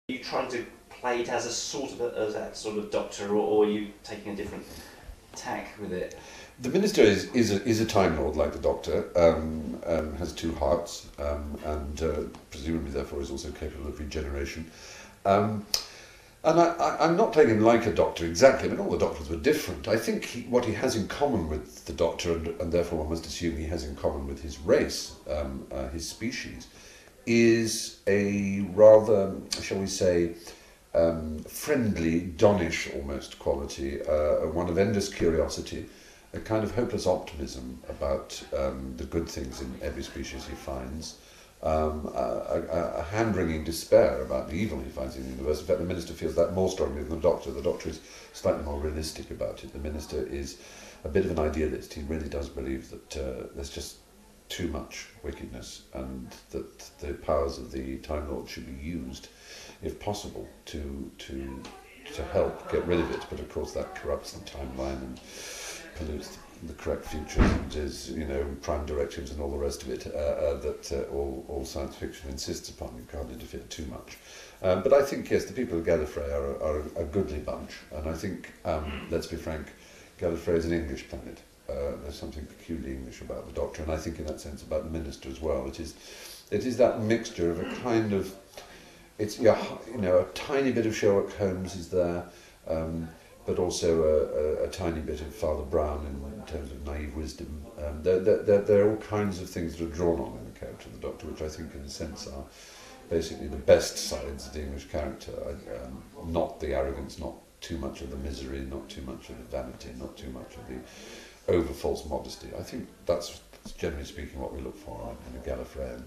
you trying to play it as a sort of as that sort of Doctor, or are you taking a different tack with it? The Minister is a Time Lord like the Doctor, has two hearts, and presumably therefore is also capable of regeneration. And I'm not playing him like a Doctor exactly. I mean, all the Doctors were different. I think what he has in common with the Doctor, and therefore one must assume he has in common with his race, his species, is a rather, shall we say, friendly, donnish almost quality, one of endless curiosity, a kind of hopeless optimism about the good things in every species he finds, a hand-wringing despair about the evil he finds in the universe. In fact, the Minister feels that more strongly than the Doctor. The Doctor is slightly more realistic about it. The Minister is a bit of an idealist. He really does believe that there's just too much wickedness, and that the powers of the Time Lord should be used, if possible, to help get rid of it. But of course that corrupts the timeline and pollutes the correct futures, and is, prime directives and all the rest of it that all science fiction insists upon. You can't interfere too much. But I think, yes, the people of Gallifrey are a goodly bunch, and I think, let's be frank, Gallifrey is an English planet. There's something peculiarly English about the Doctor, and I think in that sense about the Minister as well. It is that mixture of a kind of, a tiny bit of Sherlock Holmes is there, but also a tiny bit of Father Brown in terms of naive wisdom. There are all kinds of things that are drawn on in the character of the Doctor, which I think in a sense are basically the best sides of the English character, not the arrogance, not too much of the misery, not too much of the vanity, not too much of the over false modesty. I think that's generally speaking what we look for in a Gallifreyan.